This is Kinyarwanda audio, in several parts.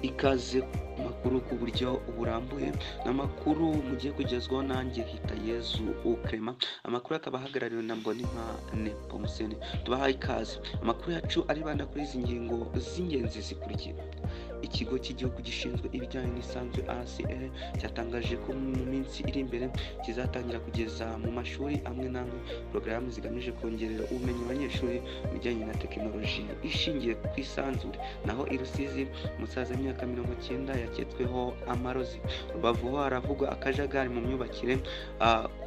ikaze makuru ku buryo burambuye n'amakuru mugiye kugezwaho nanjye Hitayezu Clement. Amakuru akaba ahagarariwe na Mbonimpa Nepomuscene. Tubahaye ikaze. Amakuru yacu aribanda kuri izi ngingo z'ingenzi zikurikira. Ikigo cy'igihugu gishinzwe ibijyanye n'isanzwe RCA cyatangaje ko mu minsi iri imbere kizatangira kugeza mu mashuri amwe n'amwe porogaramu zigamije kongerera ubumenyi abanyeshuri mu bijyanye na tekinoloji ishingiye ku isanzure. Naho i Rusizi umusaza w'imyaka 90 yaketsweho amarozi. Rubavu ho haravugwa akajagari mu myubakire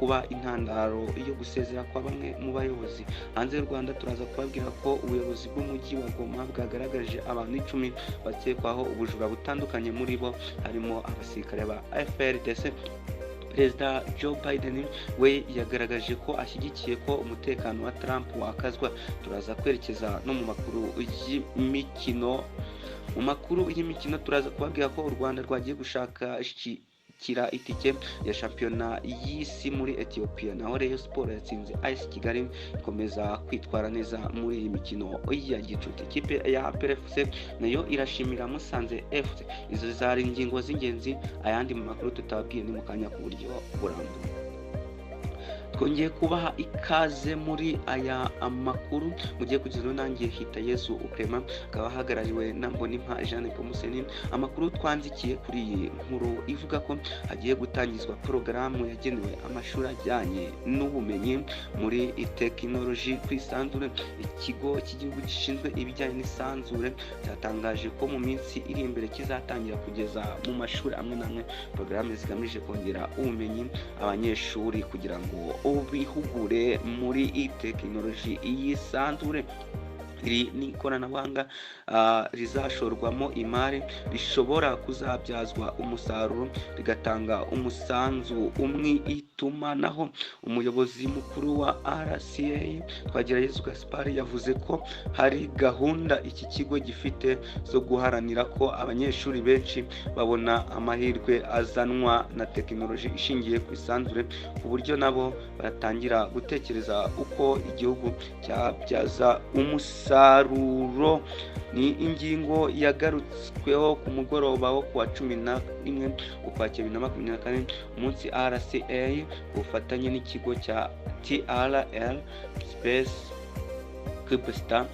kuba intandaro yo gusezera kwa bamwe mu bayobozi. Hanze y'u Rwanda turaza kubabwira ko ubuyobozi bw'umujyi wa Goma bwagaragaje abantu 10 bakekwaho ubujura butandukanye, muri bo harimo abasirikare ba FARDC. Perezida Joe Biden we yagaragaje ko ashyigikiye ko umutekano wa Trump wakazwa. Turaza kwerekeza no mu makuru y'imikino. Mu makuru y'imikino turaza kubabwira ko u Rwanda rwagiye gushaka itike ya shampiyona y'isi muri Ethiopia. Naho Rayon Sport yatsinze AS Kigali ikomeza kwitwara neza muri iyi mikino ya gicuti. Ikipe ya APR FC nayo irashimira Musanze FC. Izo zari ingingo z'ingenzi, ayandi mu makuru tutababwiye ni mu kanya ku buryo burambuye. Twongeye kubaha ikaze muri aya amakuru mugiye kugezwaho nanjye Hitayezu Clement, akaba ahagarariwe na Mbonimpa Nepomuscene. Amakuru twandikiye kuri iyi nkuru ivuga ko hagiye gutangizwa porogaramu yagenewe amashuri ajyanye n'ubumenyi muri tekinoloji ku isanzure. Ikigo cy'igihugu gishinzwe ibijyanye n'isanzure cyatangaje ko mu minsi iri imbere kizatangira kugeza mu mashuri amwe n'amwe porogaramu zigamije kongera ubumenyi abanyeshuri kugira ngo bihugure muri tekinoloji y'isanzure. Iri ni ikoranabuhanga rizashorwamo imari rishobora kuzabyazwa umusaruro rigatanga umusanzu umwe itumanaho. Umuyobozi mukuru wa RCA Twagirayezu Gaspard yavuze ko hari gahunda iki kigo gifite zo guharanira ko abanyeshuri benshi babona amahirwe azanwa na tekinoloji ishingiye ku isanzure, ku buryo nabo batangira gutekereza uko igihugu cyabyaza umusaruro. Ni ingingo yagarutsweho ku mugoroba wo kuwa 11 Ukwakira 2024 umunsi RCA ku bufatanye n'ikigo cya TRL Space Cubestar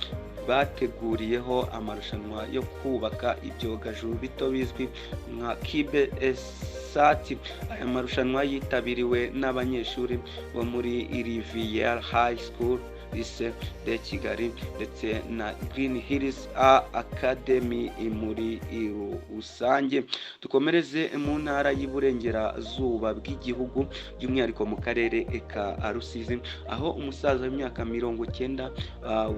bateguriyeho amarushanwa yo kubaka ibyogajuru bito bizwi nka CubeSat. Aya marushanwa yitabiriwe n'abanyeshuri bo muri Rivière High School, Lycée de Kigali ndetse na Green Hills Academy muri rusange. Dukomereze mu ntara y'Iburengerazuba bw'igihugu, by'umwihariko mu karere ka Rusizi, aho umusaza w'imyaka 90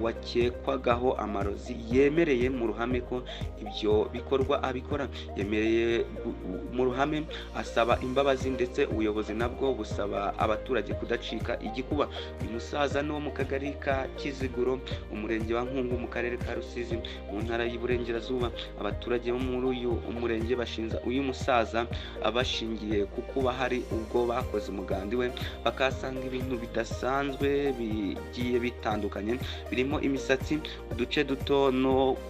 wakekwagaho amarozi yemereye mu ruhame ko ibyo bikorwa abikora. Yemereye mu ruhame asaba imbabazi, ndetse ubuyobozi nabwo busaba abaturage kudacika igikuba. Uyu musaza no mu kagari ka Kiziguro, umurenge wa Nkungu mu karere ka Rusizi mu ntara y'Iburengerazuba. Abaturage bo muri uyu umurenge bashinja uyu musaza abashingiye ku kuba hari ubwo bakoze umuganda we bakasanga ibintu bidasanzwe bigiye bitandukanye, birimo imisatsi, uduce duto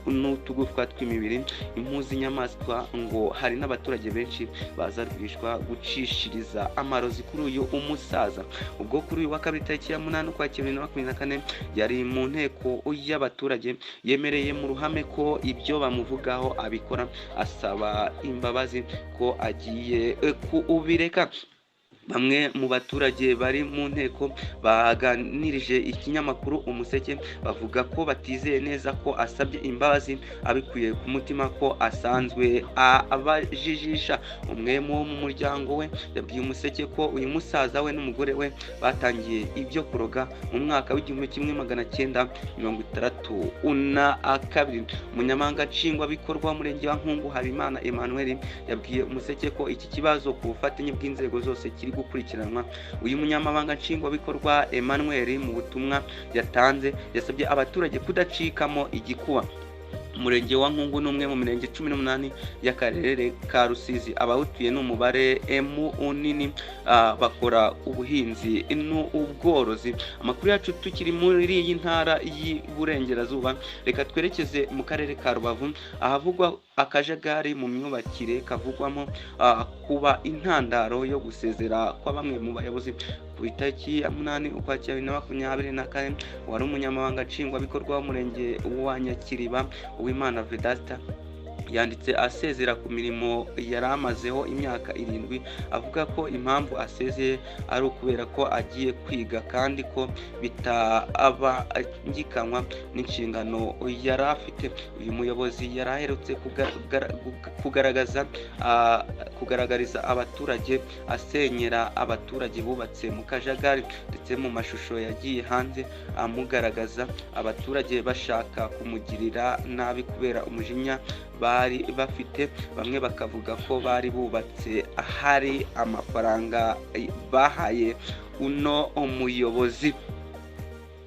n'utugufwa tw'imibiri, impu z'inyamaswa. Ngo hari n'abaturage benshi baza rwishwa gucishiriza amarozi kuri uyu umusaza. Ubwo kuri uyu wa kabiri tariki ya 8 Ukwakira 2024 yari mu nteko y'abaturage, yemereye mu ruhame ko ibyo bamuvugaho abikora, asaba imbabazi ko agiye kubireka. Bamwe mu baturage bari mu nteko baganirije ikinyamakuru Umuseke bavuga ko batizeye neza ko asabye imbabazi abikuye ku mutima, ko asanzwe abajijisha. Umwe mu muryango we yabwiye Umuseke ko uyu musaza we n'umugore we batangiye ibyo kuroga mu mwaka w'1962. Umunyamabanga nshingwabikorwa w'umurenge wa Nkungu Habimana Emmanuel yabwiye Umuseke ko iki kibazo ku bufatanye bw'inzego zose kiri gukurikiranwa. Uyu munyamabanga nshingwabikorwa Emmanuel mu butumwa yatanze yasabye abaturage kudacikamo igikuba. Umurenge wa Nkungu ni umwe mu mirenge 18 y'akarere ka Rusizi. Abawutuye ni umubare munini, bakora ubuhinzi n'ubworozi. Amakuru yacu tukiri muri iyi ntara y'Iburengerazuba, reka twerekeze mu karere ka Rubavu, ahavugwa akajagari mu myubakire kavugwamo kuba intandaro yo gusezera kwa bamwe mu bayobozi. Ku itariki ya 8 Ukwakira 2024, wari umunyamabanga nshingwabikorwa w'umurenge wa Nyakiriba Uwimana Vedaste yanditse asezera ku mirimo yari amazeho imyaka 7, avuga ko impamvu asezeye ari ukubera ko agiye kwiga kandi ko bitabangikanywa n'inshingano yari afite. Uyu muyobozi yari aherutse kugaragariza abaturage asenyera abaturage bubatse mu kajagari, ndetse mu mashusho yagiye hanze amugaragaza abaturage bashaka kumugirira nabi kubera umujinya bari bafite. Bamwe bakavuga ko bari bubatse ahari amafaranga bahaye uno umuyobozi.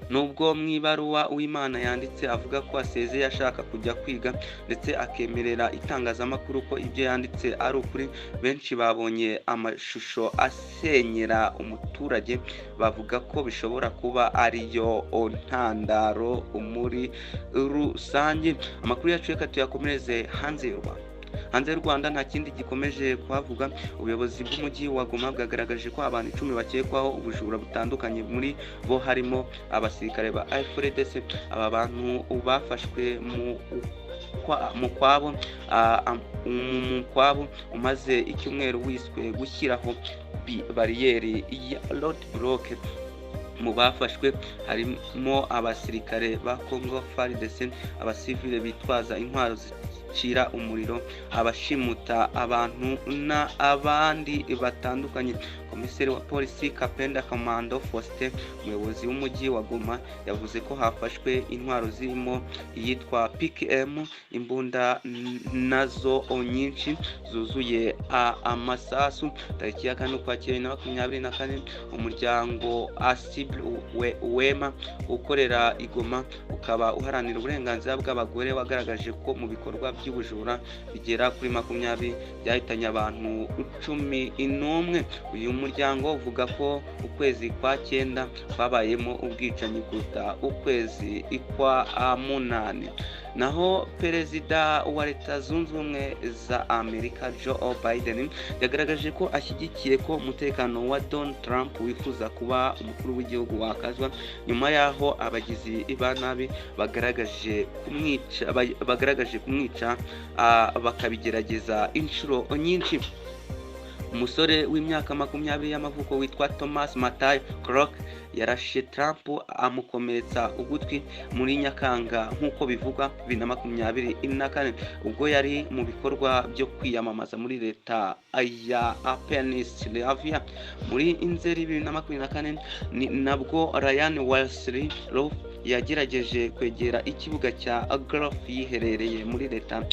Nubwo mu ibaruwa Uwimana yanditse avuga ko asezeye ashaka kujya kwiga ndetse akemerera itangazamakuru ko ibyo yanditse ari ukuri, benshi babonye amashusho asenyera umuturage bavuga ko bishobora kuba ariyo ntandaro muri rusange. Amakuru yacu reka tuyakomereze hanze y'u Rwanda. Hanze y'u Rwanda nta kindi gikomeje kuhavuga. Ubuyobozi bw'umujyi wa Goma bwagaragaje ko abantu 10 bakekwaho ubujura butandukanye, muri bo harimo abasirikare ba FARDC. Aba bantu bafashwe mu kwabo umaze icyumweru wiswe gushyiraho bariyeri ya road block. Mu bafashwe harimo abasirikare ba Congo FARDC, abasivile bitwaza intwaro zicira umuriro, abashimuta abantu n'abandi batandukanye. Komiseri wa polisi Kapenda Commando Faustin, umuyobozi w'umujyi wa Goma, yavuze ko hafashwe intwaro zirimo iyitwa PKM, imbunda nazo nyinshi zuzuye amasasu. Tariki ya 4 Ukwakira 2024, umuryango Wema ukorera Igoma ukaba uharanira uburenganzira bw'abagore wagaragaje ko mu bikorwa by'ubujura bigera kuri 20 byahitanye abantu 11. Uyu muryango uvuga ko ukwezi kwa 9 kwabayemo ubwicanyi kuruta ukwezi kwa 8. Naho perezida wa Leta Zunze Ubumwe za Amerika Joe Biden yagaragaje ko ashyigikiye ko umutekano wa Donald Trump wifuza kuba umukuru w'igihugu wakazwa, nyuma yaho abagizi ba nabi bagaragaje kumwica bakabigerageza inshuro nyinshi. Umusore w'imyaka 20 y'amavuko witwa Thomas Matthew Clark yarashe Trump amukomeretsa ugutwi muri Nyakanga nk'uko bivugwa 2024, ubwo yari mu bikorwa byo kwiyamamaza muri leta ya Pennsylvania. Muri Nzeri 2024 nabwo Ryan Wesley yagerageje kwegera ikibuga cya golf yiherereye muri leta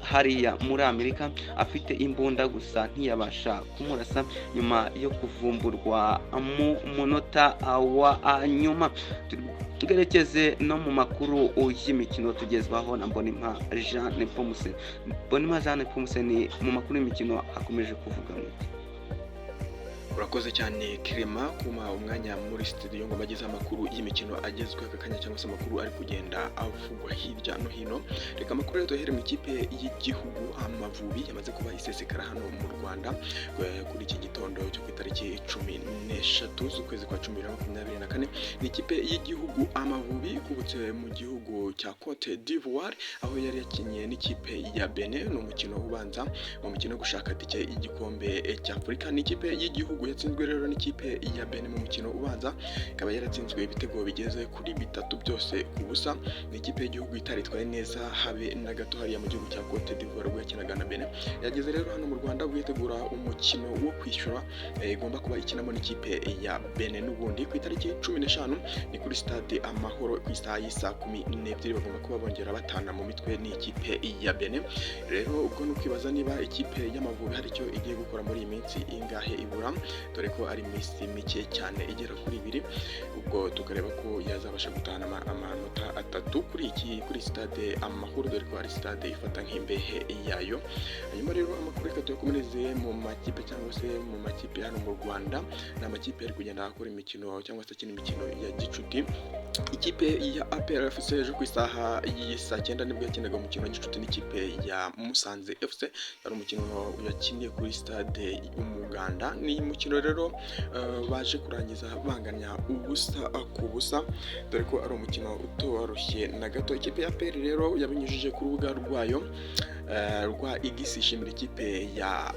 hariya muri Amerika afite imbunda, gusa ntiyabasha kumurasa nyuma yo kuvumburwa mu munota wa nyuma. Tugerekeze no mu makuru y'imikino tugezwaho na Mbonimpa Jean Nepomuscene. Mbonimpa Jean Nepomuscene, mu makuru y'imikino hakomeje kuvuga iki? Urakoze cyane Clement kuma umwanya muri studio ngo bageze amakuru y'imikino agezwe akanya cyangwa se amakuru ari kugenda avugwa hirya no hino. Reka amakuru yaduhere mu ikipe y'igihugu Amavubi yamaze kuba isesekara hano mu Rwanda kuri iki gitondo cyo ku itariki 13 z'ukwezi kwa 2024. Ni ikipe y'igihugu Amavubi kubutse mu gihugu cya Cote d'Ivoire, aho yari yakinye n'ikipe ya Benin no mukino ubanza mu mukino gushaka tike y'igikombe cy'Afrika. Ni ikipe y'igihugu yatsinzwe rero n'ikipe ya Benin mu mukino ubanza, ikaba yaratsinzwe ibitego bigeze kuri 3 byose ku busa. Ni ikipe y'igihugu itaritwaye neza habe na gato hariya mu gihugu cya Cote d'Ivoire ubwo yakinaga na Benin. Yageze rero hano mu Rwanda gutegura umukino wo kwishyura igomba kuba ikinamo n'ikipe ya Benin n'ubundi ku itariki 15 ni kuri stade Amahoro ku isaha y'isa 12 bagomba kuba bongera batana mu mitwe n'ikipe ya Benin. Rero ubwo no kwibaza niba ikipe y'Amavubi hari icyo igiye gukora muri iyi minsi ingahe ibura dore ko ari iminsi mike cyane igera kuri 2, ubwo tukareba ko yazabasha gutahana amanota 3 kuri stade Amahoro, dore ko ari stade ifata nk'imbehe yayo. Hanyuma rero amakuru reka tuyakomereze mu makipe cyangwa se mu makipe hano mu Rwanda, ni amakipe ari kugenda akora imikino cyangwa se akina imikino ya gicuti. Ikipe ya APR FC ejo ku isaha y'isa 9 nibwo yakinaga umukino wa gicuti n'ikipe ya Musanze FC, ari umukino yakiniye kuri stade Umuganda. Ni umukino rero baje kurangiza banganya ubusa ku busa, dore ko ari umukino utoroshye na gato. Ikipe ya APR rero yabinyujije ku rubuga rwayo rwa X ishimira ikipe ya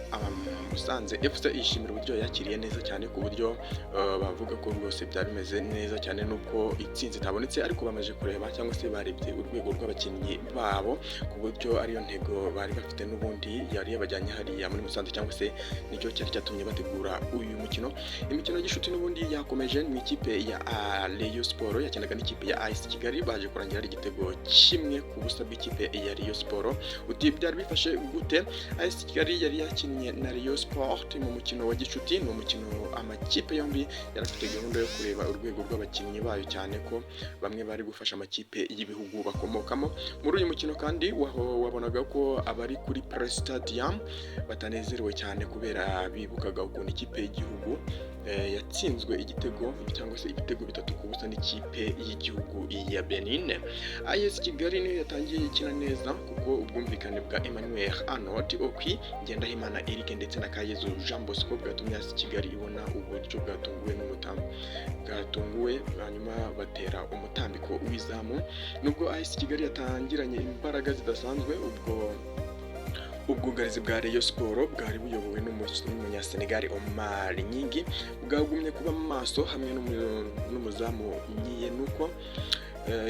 Musanze FC, ishimira uburyo yakiriye neza cyane, ku buryo bavuga ko rwose byari bimeze neza cyane, nubwo itsinzi itabonetse ariko bamaze kureba cyangwa se barebye urwego rw'abakinnyi babo, ku buryo ariyo ntego bari bafite n'ubundi yari yabajyanye hariya muri Musanze, cyangwa se nicyo cyari cyatumye bategura uyu mukino. Imikino y'ishuti n'ubundi yakomeje, mu ikipe ya Rayon Sport yakinaga n'ikipe ya AS Kigali, baje kurangira ari igitego kimwe ku busa bw'ikipe ya Rayon Sport. Byari bifashe gute? AS Kigali yari yakinnye na Rayon Sport mu mukino wa gicuti. Ni umukino amakipe yombi yarafite gahunda yo kureba urwego rw'abakinnyi bayo, cyane ko bamwe bari gufasha amakipe y'ibihugu bakomokamo. Muri uyu mukino kandi wabonaga ko abari kuri Press Stadium batanezerewe cyane, kubera bibukaga ukuntu ikipe y'igihugu yatsinzwe igitego cyangwa se ibitego 3 ku busa n'ikipe y'igihugu ya Benin. AS Kigali niyo yatangiye ikina neza, kuko ubwumvikane bwa Emmanuel Arnold Okwi, Ngendahimana Eric ndetse na Kayezu Jean Bosco bwatumye AS Kigali ibona uburyo bwatunguwe hanyuma batera umutambiko w'izamu. Nubwo AS Kigali yatangiranye imbaraga zidasanzwe, ubwugarizi bwa Rayon Sport bwari buyobowe n'umunyasenegal Omar Nyingi bwagumye kuba maso hamwe n'umuzamu Nyiye. Nuko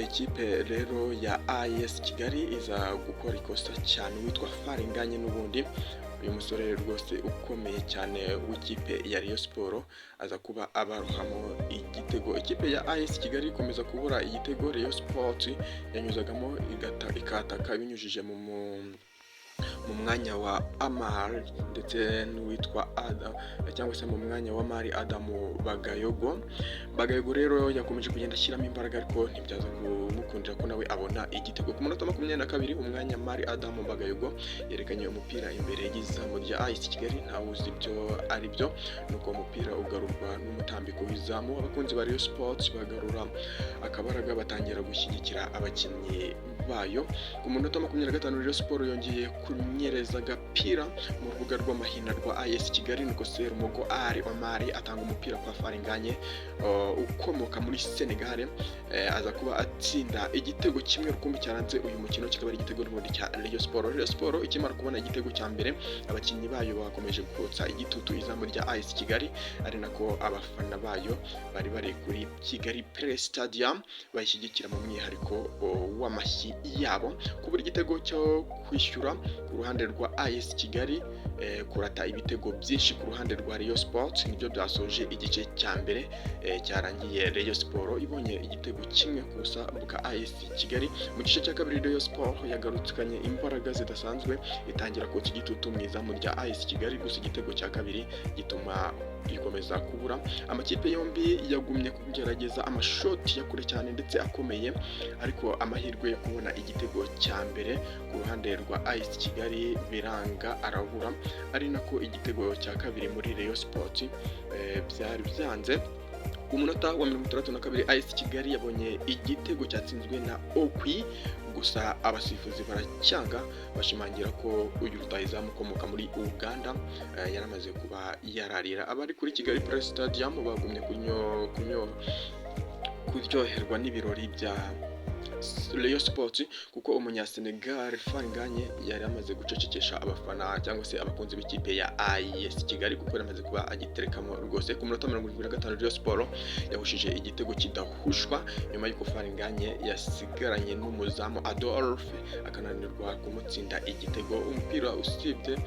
ikipe rero ya AS Kigali iza gukora ikosa cyane witwa Faringanye, n'ubundi uyu musore rwose ukomeye cyane w'ikipe ya Rayon Sport aza kuba abaruhamo igitego. Ikipe ya AS Kigali ikomeza kubura igitego, Rayon Sport yanyuzagamo ikataka binyujije mu mwanya wa Amar ndetse n'uwitwa Ada, cyangwa se mu mwanya wa Mari Adamu Bagayogo rero yakomeje kugenda ashyiramo imbaraga, ariko ntibyaza kumukundira ko nawe abona igitego. Ku munota 22 umwanya Mari Adamu Bagayogo yerekanye umupira imbere y'izamu rya AS Kigali, ntawuzi ibyo ari byo, nuko umupira ugarurwa n'umutambiko w'izamu. Abakunzi ba Rayon Sports bagarura akabaraga, batangira gushyigikira abakinnyi bayo. Ku munota 25 Rayon Sport yongeye kunyereza agapira mu rubuga rw'amahina rwa AS Kigali, nuko Serumogo Ari Omari atanga umupira kwa Faringanye ukomoka muri Senegal, aza kuba atsinda igitego kimwe rukumbi cyaranze uyu mukino, kikaba ari igitego n'ubundi cya Rayon Sport. Rayon Sport ikimara kubona igitego cya mbere, abakinnyi bayo bakomeje gukotsa igitutu izamu rya AS Kigali, ari nako abafana bayo bari kuri Kigali Press Stadium bayishyigikira mu mwihariko w'amashyi yabo. Kubura igitego cyo kwishyura ku ruhande rwa AS Kigali, kurata ibitego byinshi ku ruhande rwa Rayon Sport, nibyo byasoje igice cya mbere cyarangiye Rayon Sport ibonye igitego kimwe ku busa bwa AS Kigali. Mu gice cya kabiri Rayon Sport yagarutsukanye imbaraga zidasanzwe, itangira kotsa igitutu mu izamu rya AS Kigali, gusa igitego cya kabiri gituma ikomeza kubura. Amakipe yombi yagumye kugerageza amashoti ya kure cyane ndetse akomeye, ariko amahirwe yo kubona igitego cya mbere ku ruhande rwa AS Kigali biranga arabura, ari nako igitego cya kabiri muri Rayon Sport byari byanze. Ku munota wa 62 AS Kigali yabonye igitego cyatsinzwe na Okwi, gusa abasifuzi baracyanga bashimangira ko uyu rutahizamu ukomoka muri Uganda yaramaze kuba yararira. Abari kuri Kigali Press Stadium bagumye kuryoherwa n'ibirori bya Rayon Sports, kuko umunyasenegal Faringanye yari amaze gucecekesha abafana cyangwa se abakunzi b'ikipe ya AS Kigali, kuko yaramaze kuba agiterekamo rwose. Ku munota 75 Rayon Sport yahushije igitego kidahushwa, nyuma y'uko Faringanye yasigaranye n'umuzamu Adolphe akananirwa kumutsinda igitego. Umupira usibye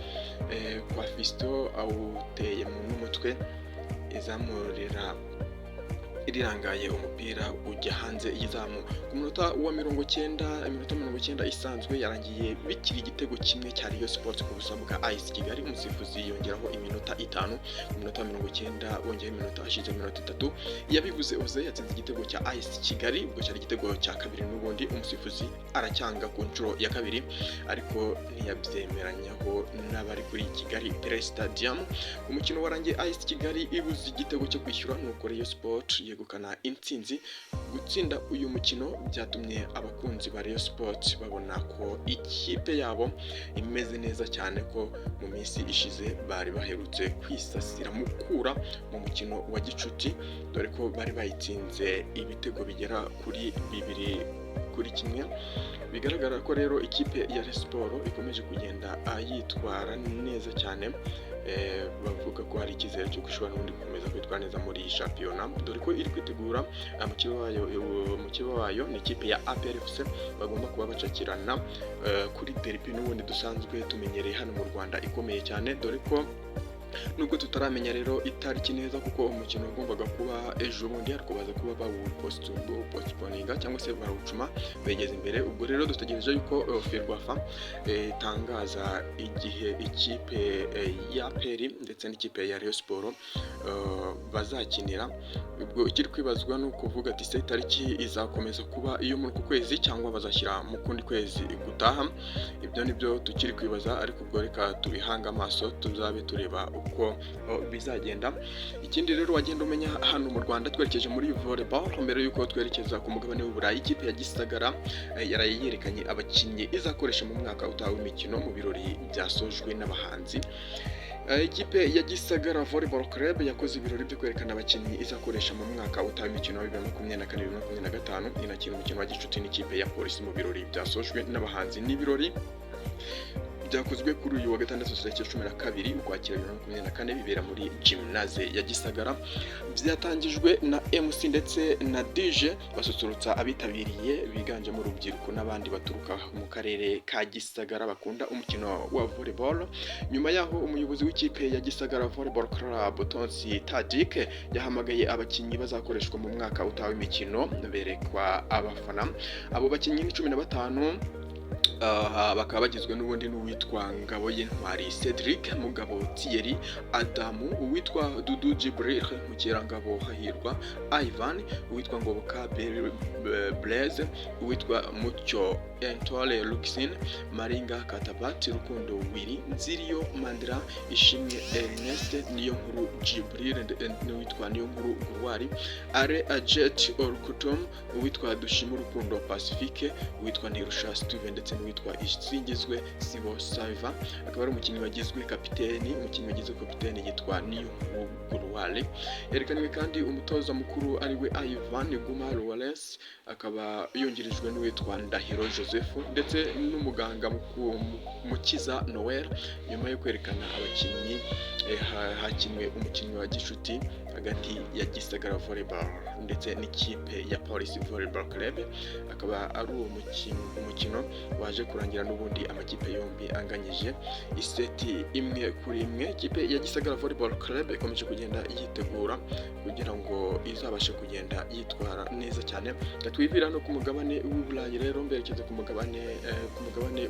kwa Fisto awuteye mu n'umutwe, izamurira rirangaye umupira ujya hanze y'izamu ku munota wa 90, iminota 90 isanzwe yarangiye bikiri igitego kimwe cya Rayon Sports ku busa bwa AS Kigali. Umusifuzi yongeraho iminota 5, ku munota wa 90 wongeye iminota ashize iminota 3 yabivuze Oze yatsinze igitego cya AS Kigali, ubwo cyari igitego cya kabiri n'ubundi umusifuzi aracyanga ku nshuro ya kabiri, ariko ntiyabyemeranyaho n'abari kuri Kigali Pele Stadium. Umukino warangiye AS Kigali ibuze igitego cyo kwishyura, nuko Rayon Sports yegukana intsinzi. Gutsinda uyu mukino byatumye abakunzi ba Rayon Sports babona ko ikipe yabo imeze neza cyane, ko mu minsi ishize bari baherutse kwisasira Mukura mu mukino wa gicuti, dore ko bari bayitsinze ibitego bigera kuri 2-1. Bigaragara ko rero ikipe ya Rayon Sports ikomeje kugenda yitwara neza cyane. Bavuga ko hari icyizere cyo gushobora n'ubundi gukomeza kwitwara neza muri iyi shampiyona, dore ko iri kwitegura umukino wayo ni ikipe ya APR FC. Bagomba kuba bacakirana kuri derby n'ubundi dusanzwe tumenyereye hano mu Rwanda ikomeye cyane, dore ko nubwo tutaramenya rero itariki neza kuko umukino ugombaga kuba ejo bundi, ariko baza kuba bawupostponinga cyangwa se barawucuma begeza imbere. Ubwo rero dutegereje yuko Ferwafa itangaza igihe ikipe ya APR ndetse n'ikipe ya Rayon Sports bazakinira. Ubwo ikiri kwibazwa ni ukuvuga ati se itariki izakomeza kuba iyo muri ku kwezi cyangwa bazashyira mu kundi kwezi gutaha. Ibyo nibyo tukiri kwibaza, ariko ubwo reka tubihanga amaso tuzabe tureba uko bizagenda. Ikindi rero wagenda umenya hano mu Rwanda, twerekeje muri volleyball mbere yuko twerekeza ku mugabane w'Uburayi. Ikipe ya Gisagara yaraye yerekanye abakinnyi izakoresha mu mwaka utaha w'imikino mu birori byasojwe n'abahanzi. Ikipe ya Gisagara Volleyball Club yakoze ibirori byo kwerekana abakinnyi izakoresha mu mwaka utaha w'imikino wa 2024-2025. Inakina umukino wa gicuti n'ikipe ya Polisi mu birori byasojwe n'abahanzi. N'ibirori byakozwe kuri uyu wa gatandatu tariki 12 Ukwakira 2024 bibera muri Gymnase ya Gisagara. Byatangijwe na MC ndetse na DJ basusurutsa abitabiriye biganjemo urubyiruko n'abandi baturuka mu karere ka Gisagara bakunda umukino wa volleyball. Nyuma yaho umuyobozi w'ikipe ya Gisagara Volleyball Club Tonsi Tadike yahamagaye abakinnyi bazakoreshwa mu mwaka utaha w'imikino berekwa abafana. Abo bakinnyi ni 15, bakaba bagizwe n'ubundi n'uwitwa Ngabo y'Intwari Cedric, Mugabo Thierry, Adamu, uwitwa Dudu Jibril, Mukirangabo Hahirwa Ivan, uwitwa Ngoboka Blaise, uwitwa Mucyo Antoine Luxine, Maringa Katabati, Rukundo Willy, Nziriyo Mandra, Ishimwe Ernest, Niyonkuru Jibril n'uwitwa Niyonkuru Gurwari, Are Ajet Orkutum, uwitwa Dushima Rukundo Pacifique, uwitwa Nirusha Steven ndetse n'uwitwa Isingizwe Sibo Saiva. Akaba ari umukinnyi wagizwe kapiteni, yitwa Niyonkuru Gurwari. Yerekanywe kandi umutoza mukuru ariwe Ivan Guma Lawrence, akaba yongerejwe n'uwitwa Ndahiro Joseph ndetse n'umuganga Mukiza Noel. Nyuma yo kwerekana abakinnyi hakinwe umukino wa gicuti hagati ya Gisagara Volleyball ndetse n'ikipe ya Police Volleyball Club. Akaba ari umukino waje kurangira n'ubundi amakipe yombi anganyije iseti 1-1. Ikipe ya Gisagara Volleyball Club ikomeje kugenda yitegura kugira ngo izabashe kugenda yitwara neza cyane. Twibira no ku mugabane w'Uburayi rero, mberekeze ku mugabane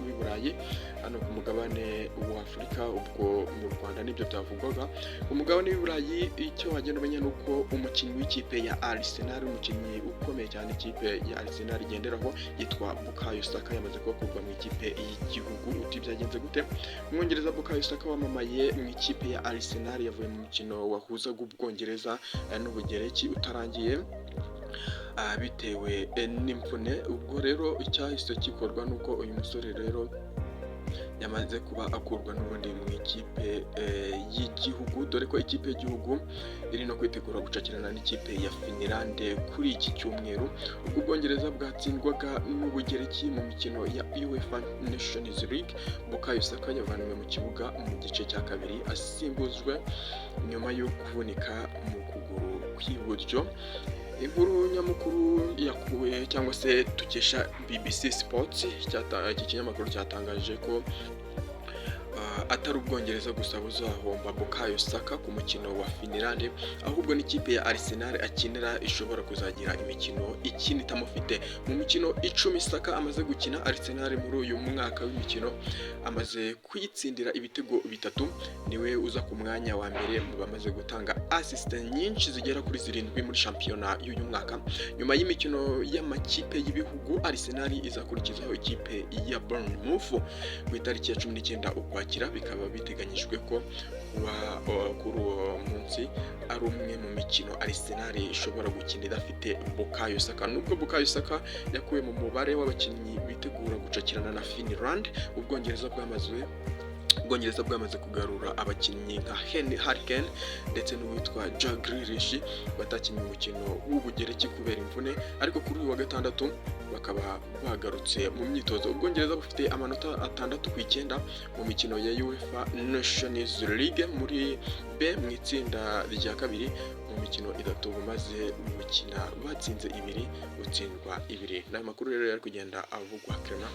w'Uburayi, hano ku mugabane wa Afurika. Ubwo mu Rwanda nibyo byavugwaga. Umugabane w'Uburayi icyo wagenda umenya nuko umukinnyi w'ikipe ya Arsenal, umukinnyi ukomeye cyane ikipe ya Arsenal igenderaho, yitwa Bukayo Saka, yamaze kubakurwa mu ikipe y'igihugu. Uti byagenze gute? Umwongereza Bukayo Saka wamamaye mu ikipe ya Arsenal yavuye mu mukino wahuzaga Ubwongereza n'Ubugereki utarangiye bitewe n'imvune. Ubwo rero icyahise gikorwa nuko uyu musore rero yamaze kuba akurwa n'ubundi mu ikipe y'igihugu, dore ko ikipe y'igihugu iri no kwitegura gucakirana n'ikipe ya Finland kuri iki cyumweru. Ubwo Ubwongereza bwatsindwaga n'Ubugereki mu mikino ya UEFA Nations League, Bukayo Saka yavanywe mu kibuga mu gice cya kabiri asimbuzwe nyuma yo kuvunika mu kuguru kw'iburyo. Inkuru nyamukuru yakuwe cyangwa se tukesha BBC Sports, iki kinyamakuru cyatangaje ko atari Ubwongereza gusa buzahomba Bukayo Saka ku mukino wa Finland, ahubwo n'ikipe ya Arsenal akinira ishobora kuzagira imikino ikina itamufite. Mu mikino 10 Saka amaze gukina Arsenal muri uyu mwaka w'imikino amaze kuyitsindira ibitego 3, niwe uza ku mwanya wa mbere mu bamaze gutanga assist nyinshi zigera kuri 7 muri shampiyona y'uyu mwaka. Nyuma y'imikino y'amakipe y'ibihugu, Arsenal izakurikizaho ikipe ya Bournemouth ku itariki ya 19 Ukwakira. Bikaba biteganyijwe ko kuri uwo munsi ari umwe mu mikino Arsenal ishobora gukina idafite Bukayo Saka. Nubwo Bukayo Saka yakuwe mu mubare w'abakinnyi bitegura gucakirana na Finland, Ubwongereza bwamaze kugarura abakinnyi nka Harry Kane ndetse n'uwitwa Jack Grealish batakinnye umukino w'Ubugereki kubera imvune, ariko kuri uyu wa gatandatu bakaba bagarutse mu myitozo. Ubwongereza bufite amanota 6/9 mu mikino ya UEFA Nations League muri B mu itsinda rya kabiri. Mu mikino 3 bumaze gukina batsinze 2 gutsindwa 2. N'ayo makuru rero yari kugenda avugwa Clement.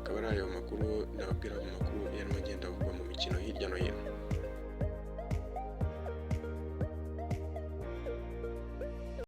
Akaba ari ayo makuru nababwira, mu makuru yarimo agenda avugwa mu mikino hirya no hino.